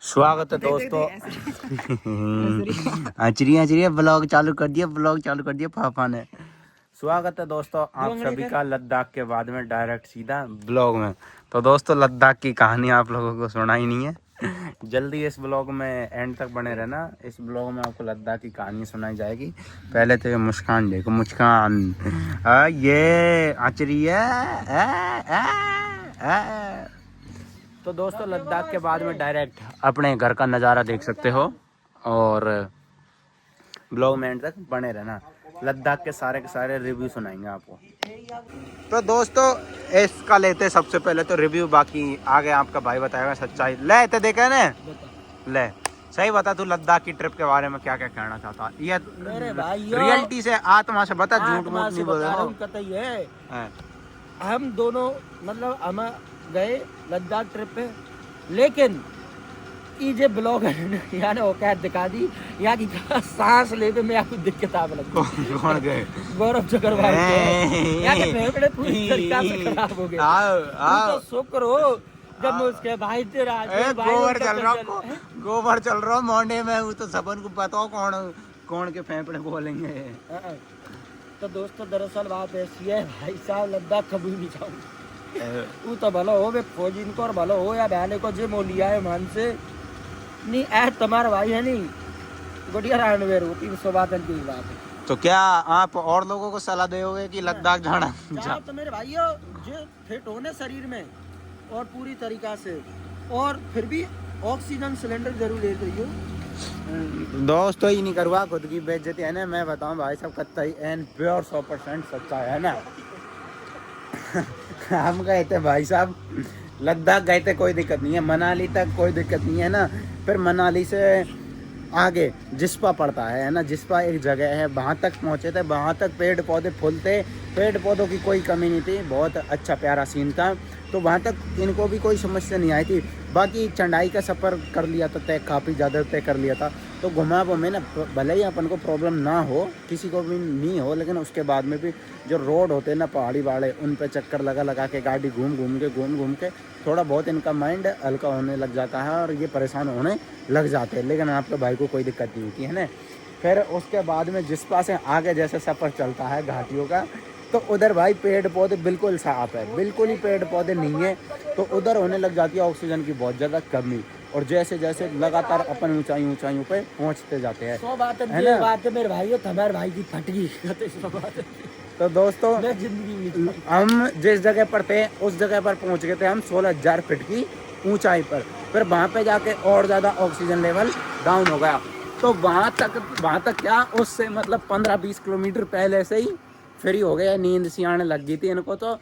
स्वागत है दोस्तों। चिड़िया ब्लॉग चालू कर दिया पापा ने। स्वागत है दोस्तों आप सभी का लद्दाख के बाद में डायरेक्ट सीधा ब्लॉग में। तो दोस्तों लद्दाख की कहानी आप लोगों को सुना ही नहीं है। जल्दी इस ब्लॉग में एंड तक बने रहना। इस ब्लॉग में आपको लद्दाख की कहानी सुनाई जाएगी। पहले तो ये मुस्कान देखो, मुस्कान ये आचरी है। तो दोस्तों लद्दाख के बाद में डायरेक्ट अपने घर का नज़ारा देख सकते हो और ब्लॉग में एंड तक बने रहना। लद्दाख के सारे रिव्यू सुनाएंगे आपको। तो दोस्तों इसका लेते सबसे पहले तो रिव्यू, बाकी आगे आपका भाई बताएगा सच्चाई। ले तो देखा ना, ले सही बता तू लद्दाख की ट्रिप के बारे में क्या क्या कहना चाहता। ये रियलिटी से आत्मा से बता, झूठ मूठ नहीं बोल रहा। हम दोनों मतलब हम गए लद्दाख ट्रिप पे, लेकिन ये ब्लॉग यहाँ ने औकात दिखा दी। यहाँ की सांस लेने में आपको दिक्कत आने लगी। कौन गए? गौरव चक्रवर्ती। यहाँ के फेफड़े पूरी तरीका से खराब हो गए। तो शुक्र हो जब उसके भाई तेरा गोबर चल रहा मोंडे में, वो तो सबन को पता कौन के फेफड़े बोलेंगे। तो दोस्तों दरअसल बात ऐसी है, भाई साहब लद्दाख कभी नहीं जाऊँ। वो तो भलो हो वे फौजी इनको और भलो हो या बहने को जे मो लिया है मान से नहीं ऐ तुम्हारा भाई है नहीं गुड़िया रानवेर होती 300 बात की बात है। तो क्या आप और लोगों को सलाह दोगे कि लद्दाख जाना? जाओ तो मेरे भाइयों जो फिट होने शरीर में और पूरी तरीका से, और फिर भी ऑक्सीजन सिलेंडर जरूर ले रही दोस्तों ही नहीं करवा खुद की बेइज्जती है ना। मैं बताऊं भाई साहब कत्ता एंड प्योर 100% सच्चा है ना। हम गए थे भाई साहब लद्दाख गए थे, कोई दिक्कत नहीं है। मनाली तक कोई दिक्कत नहीं है ना। फिर मनाली से आगे जिस्पा पड़ता है ना, जिस्पा एक जगह है, वहाँ तक पहुँचे थे। वहाँ तक पेड़ पौधे फूल थे, पेड़ पौधों की कोई कमी नहीं थी, बहुत अच्छा प्यारा सीन था। तो वहाँ तक इनको भी कोई समस्या नहीं आई थी। बाकी चढ़ाई का सफ़र कर लिया था तय, काफ़ी ज़्यादा तय कर लिया था। तो घुमा में ना भले ही अपन को प्रॉब्लम ना हो, किसी को भी नहीं हो, लेकिन उसके बाद में भी जो रोड होते हैं ना पहाड़ी वाले, उन पे चक्कर लगा के गाड़ी घूम घूम के थोड़ा बहुत इनका माइंड हल्का होने लग जाता है और ये परेशान होने लग जाते हैं। लेकिन आपके भाई को कोई दिक्कत नहीं होती है ना। फिर उसके बाद में जिस पास से आगे जैसे सफ़र चलता है घाटियों का, तो उधर भाई पेड़ पौधे बिल्कुल साफ है, बिल्कुल ही पेड़ पौधे नहीं है। तो उधर होने लग जाती है ऑक्सीजन की बहुत ज़्यादा कमी। और जैसे जैसे लगातार अपन ऊंचाइयों पे पहुंचते जाते हैं। 100 बात है ना, बात है मेरे भाइयों, तुम्हारे भाई की फटगी। तो दोस्तों हम जिस जगह पर थे उस जगह पर पहुंच गए थे हम 16,000 फीट की ऊंचाई पर। फिर वहाँ पे जाके और ज़्यादा ऑक्सीजन लेवल डाउन हो गया। तो वहाँ तक क्या उससे मतलब 15-20 किलोमीटर पहले से ही फ्री हो गया। नींद सी आने लग गई थी इनको, तो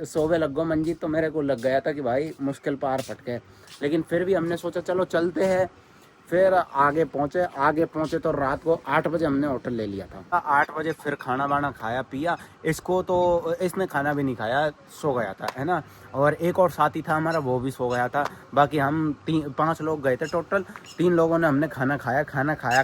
सोवे लगो मंजी। तो मेरे को लग गया था कि भाई मुश्किल पार फटके, लेकिन फिर भी हमने सोचा चलो चलते हैं। फिर आगे पहुँचे तो रात को 8 बजे हमने होटल ले लिया था। 8 बजे फिर खाना वाना खाया पिया। इसको तो इसने खाना भी नहीं खाया, सो गया था है ना। और एक और साथी था हमारा, वो भी सो गया था। बाकी हम 5 लोग गए थे टोटल। 3 लोगों ने हमने खाना खाया।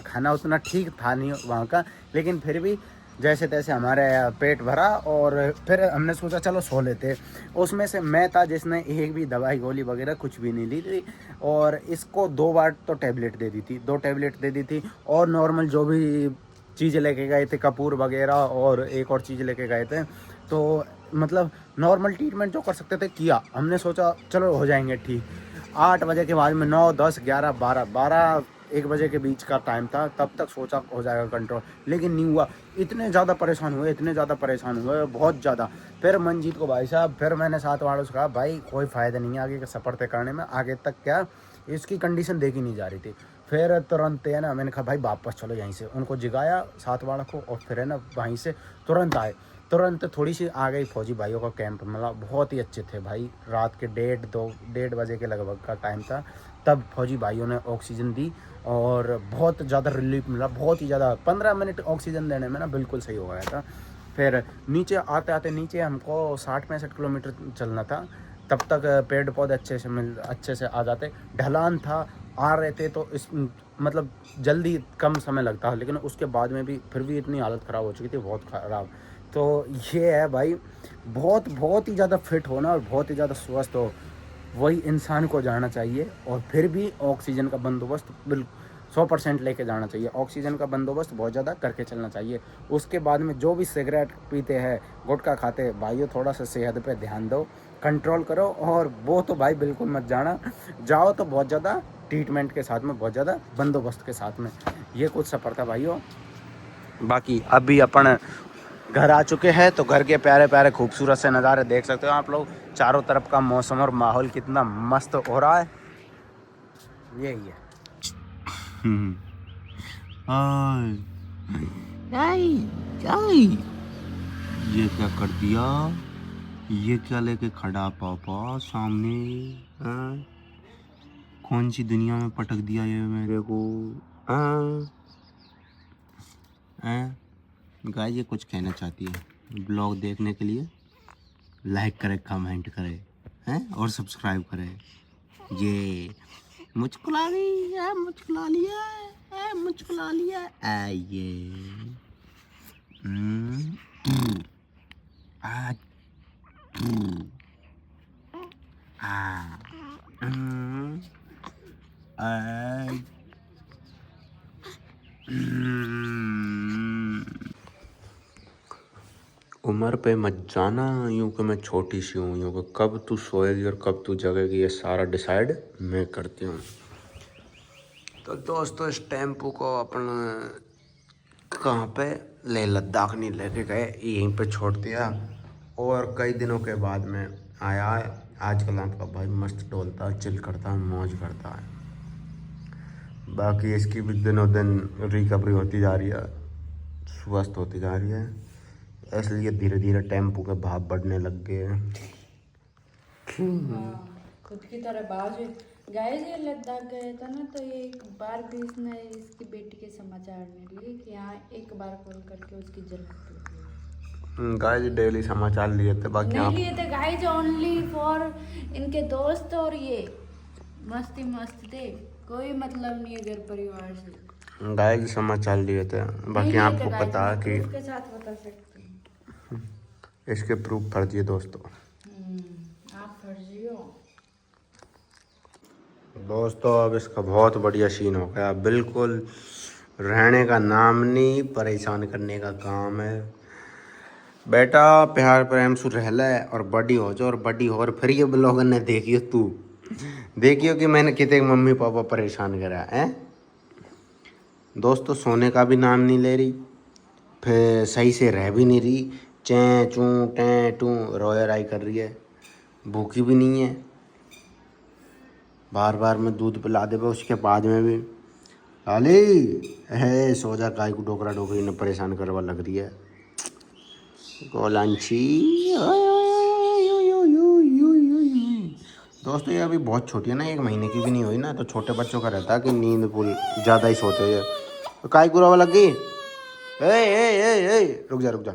खाना उतना ठीक था नहीं वहाँ का, लेकिन फिर भी जैसे तैसे हमारे पेट भरा। और फिर हमने सोचा चलो सो लेते। उसमें से मैं था जिसने एक भी दवाई गोली वगैरह कुछ भी नहीं ली थी। और इसको 2 बार तो टैबलेट दे दी थी, 2 टैबलेट दे दी थी। और नॉर्मल जो भी चीज़ लेके गए थे, कपूर वगैरह और एक और चीज़ लेके गए थे। तो मतलब नॉर्मल ट्रीटमेंट जो कर सकते थे किया। हमने सोचा चलो हो जाएंगे ठीक। 8 बजे के बाद में 9, 10, 11, 12, 1 बजे के बीच का टाइम था, तब तक सोचा हो जाएगा कंट्रोल, लेकिन नहीं हुआ। इतने ज़्यादा परेशान हुए बहुत ज़्यादा। फिर मंजीत को भाई साहब, फिर मैंने साथ वालों से कहा भाई कोई फ़ायदा नहीं है आगे का सफ़र तय करने में, आगे तक क्या इसकी कंडीशन देखी नहीं जा रही थी। फिर तुरंत है ना मैंने कहा भाई वापस चलो यहीं से, उनको जिगाया साथ वालों को, और फिर है ना वहीं से तुरंत आए। तुरंत थोड़ी सी आ गई फौजी भाइयों का कैंप, मतलब बहुत ही अच्छे थे भाई। रात के 1:30 बजे के लगभग का टाइम था, तब फौजी भाइयों ने ऑक्सीजन दी और बहुत ज़्यादा रिलीफ मिला, बहुत ही ज़्यादा। 15 मिनट ऑक्सीजन देने में ना बिल्कुल सही हो गया था। फिर नीचे आते नीचे हमको 60-65 किलोमीटर चलना था। तब तक पेड़ पौधे अच्छे से आ जाते। ढलान था, आ रहे थे तो इस मतलब जल्दी कम समय लगता है, लेकिन उसके बाद में भी फिर भी इतनी हालत ख़राब हो चुकी थी, बहुत ख़राब। तो ये है भाई, बहुत ही ज़्यादा फिट होना और बहुत ही ज़्यादा स्वस्थ हो। वही इंसान को जाना चाहिए। और फिर भी ऑक्सीजन का बंदोबस्त बिल्कुल 100% लेके जाना चाहिए। ऑक्सीजन का बंदोबस्त बहुत ज़्यादा करके चलना चाहिए। उसके बाद में जो भी सिगरेट पीते हैं, गुटखा खाते हैं, भाइयों थोड़ा सा सेहत पे ध्यान दो, कंट्रोल करो। और वो तो भाई बिल्कुल मत जाना, जाओ तो बहुत ज़्यादा ट्रीटमेंट के साथ में, बहुत ज़्यादा बंदोबस्त के साथ में। ये कुछ सफ़र था भाइयों। बाकी अभी अपन घर आ चुके हैं, तो घर के प्यारे प्यारे खूबसूरत से नज़ारे देख सकते हो आप लोग। चारों तरफ का मौसम और माहौल कितना मस्त हो रहा है, यही है। ये क्या कर दिया? ये क्या लेके खड़ा पापा सामने? हाँ? कौन सी दुनिया में पटक दिया ये मेरे को? गाइस ये कुछ कहना चाहती है। ब्लॉग देखने के लिए लाइक करे, कमेंट करे, हैं, और सब्सक्राइब करे। ये मुझको ला लिया, मुझको ला लिया, मुझको ला लिया। ये उम्र पे मत जाना, यूँ कि मैं छोटी सी हूँ, यूँ कि कब तू सोएगी और कब तू जगेगी ये सारा डिसाइड मैं करती हूँ। तो दोस्तों इस टेम्पो को अपन कहाँ पे, लेह लद्दाख नहीं लेके गए, यहीं पे छोड़ दिया। और कई दिनों के बाद में आया है। आजकल आपका भाई मस्त डोलता है, चिल करता है, मौज करता है। बाकी इसकी भी दिनों दिन रिकवरी होती जा रही है, स्वस्थ होती जा रही है, इसलिए धीरे धीरे टेम्पो के भाव बढ़ने लग गए हैं। खुद की तरह बाज गाइस, ये लद्दाख गए था ना, तो ये एक बार भी इसने इसकी बेटी के समाचार नहीं लिए कि यहाँ एक बार कॉल करके उसकी जरूरत होती है। गाइस डेली समाचार लिए थे, बाकी नहीं लिए थे गाइस, ओनली फॉर इनके दोस्त, और ये मस्ती मस्त थे, कोई मतलब नहीं है घर परिवार से। गाइस समाचार लिए थे, बाकी आपको पता है कि इसके साथ बता सकते हैं, इसके प्रूफ फर्जी है दोस्तों। आप फर्जी हो दोस्तों अब इसका बहुत बढ़िया सीन हो गया, बिल्कुल रहने का नाम नहीं, परेशान करने का काम है। बेटा प्यार प्रेम से रह ले और बड़ी हो जाओ, और बड़ी हो और फिर ये ब्लॉगर ने देखियो, तू देखियो कि मैंने कितने मम्मी पापा परेशान करा है। दोस्तों सोने का भी नाम नहीं ले रही, फिर सही से रह भी नहीं रही, चैं चूँ टें टूँ रोया राई कर रही है, भूखी भी नहीं है। बार बार मैं दूध पिला दे, उसके बाद में भी लाली है सोजा काय को डोकरा डोकरी ने परेशान करवा लग रही है। गोलांची दोस्तों ये अभी बहुत छोटी है ना, 1 महीने की भी नहीं हुई ना, तो छोटे बच्चों का रहता है कि नींद पूरी ज़्यादा ही सोते हैं। तो काय को रवा लग गई, ए रुक जा रुक जा।